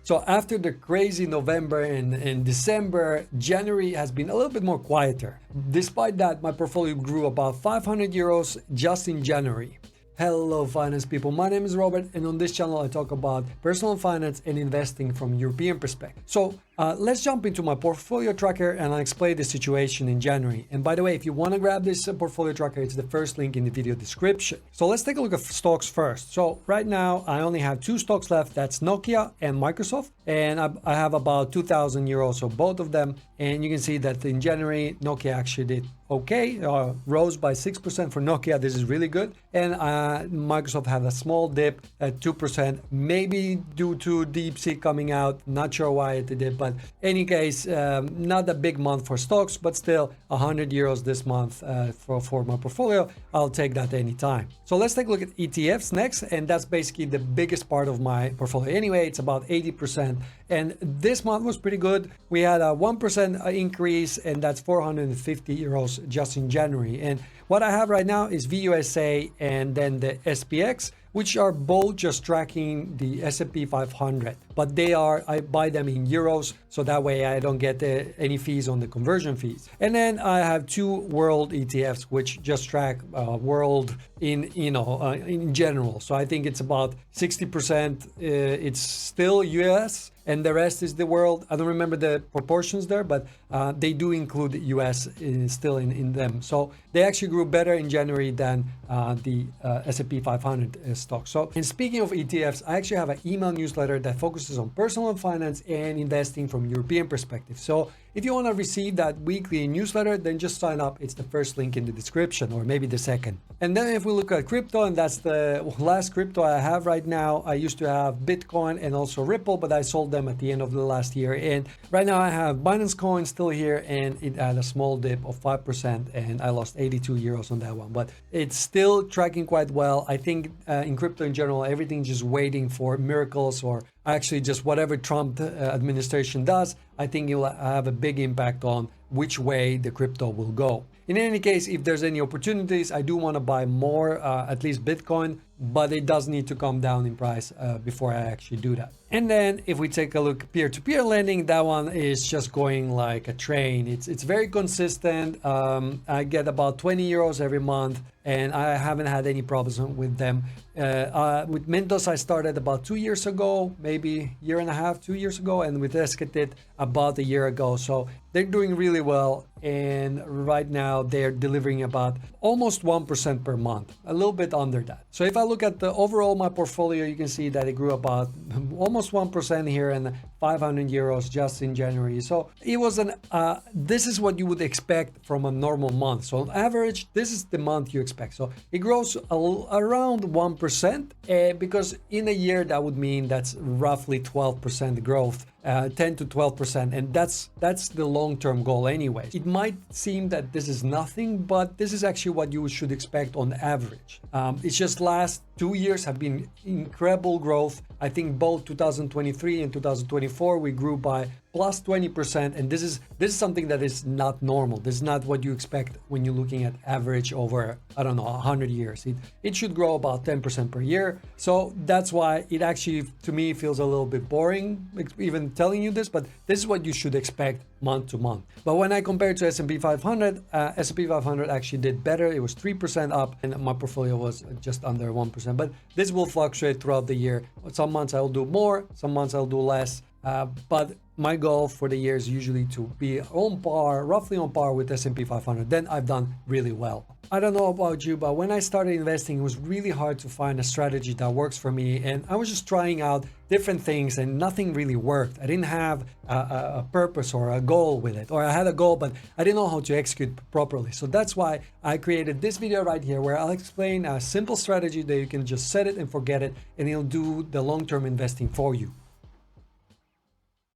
So after the crazy November and December, January has been a little bit more quieter. Despite that, my portfolio grew about 500 euros just in January. Hello finance people, my name is Robert, and on this channel I talk about personal finance and investing from European perspective. So let's jump into my portfolio tracker and I'll explain the situation in January. And by the way, if you want to grab this portfolio tracker, it's the first link in the video description. So let's take a look at stocks first. So right now I only have two stocks left, that's Nokia and Microsoft, and I have about 2,000 euros of both of them. And you can see that in January Nokia actually did okay, rose by 6% for Nokia. This is really good. And Microsoft had a small dip at 2%, maybe due to DeepSeek coming out. Not sure why it did, but any case, not a big month for stocks, but still 100 euros this month for my portfolio. I'll take that anytime. So let's take a look at ETFs next, and that's basically the biggest part of my portfolio. Anyway, it's about 80%, and this month was pretty good. We had a 1% increase, and that's 450 euros just in January. And what I have right now is VUSA and then the SPX, which are both just tracking the S&P 500, but I buy them in euros, so that way I don't get any fees on the conversion fees. And then I have two world ETFs, which just track world in general. So I think it's about 60%. It's still US, and the rest is the world. I don't remember the proportions there, but they do include the US still in them. So they actually grew better in January than the S&P 500 stock. So, and speaking of ETFs, I actually have an email newsletter that focuses on personal finance and investing from European perspective. So if you want to receive that weekly newsletter, then just sign up. It's the first link in the description, or maybe the second. And then if we look at crypto, and that's the last crypto I have right now. I used to have Bitcoin and also Ripple, but I sold them at the end of the last year. And right now I have Binance Coin still here, and it had a small dip of 5%, and I lost 82 euros on that one. But it's still tracking quite well. I think in crypto in general, everything's just waiting for miracles, or actually just whatever Trump administration does. I think it will have a big impact on which way the crypto will go. In any case, if there's any opportunities, I do want to buy more, at least Bitcoin, but it does need to come down in price before I actually do that. And then if we take a look peer-to-peer lending, that one is just going like a train. It's very consistent. I get about 20 euros every month, and I haven't had any problems with them. With Mintos, I started about 2 years ago, maybe year and a half, 2 years ago, and with Esketit about a year ago. So they're doing really well, and right now they're delivering about almost 1% per month, a little bit under that. So if I look at the overall my portfolio, you can see that it grew about almost 1% here and 500 euros just in January. So it was this is what you would expect from a normal month. So on average, this is the month you expect. So it grows around 1%, because in a year that would mean that's roughly 12% growth. 10 to 12%, and that's the long-term goal anyway. It might seem that this is nothing, but this is actually what you should expect on average. It's just last 2 years have been incredible growth. I think both 2023 and 2024 we grew by plus 20%, and this is something that is not normal. This is not what you expect when you're looking at average over, I don't know, 100 years. It should grow about 10% per year. So that's why it actually, to me, feels a little bit boring, even telling you this, but this is what you should expect month to month. But when I compare it to S&P 500, S&P 500 actually did better. It was 3% up, and my portfolio was just under 1%. But this will fluctuate throughout the year. Some months I'll do more, some months I'll do less. But my goal for the year is usually to be on par, roughly on par with S&P 500. Then I've done really well. I don't know about you, but when I started investing, it was really hard to find a strategy that works for me. And I was just trying out different things and nothing really worked. I didn't have a purpose or a goal with it, or I had a goal, but I didn't know how to execute properly. So that's why I created this video right here, where I'll explain a simple strategy that you can just set it and forget it, and it'll do the long-term investing for you.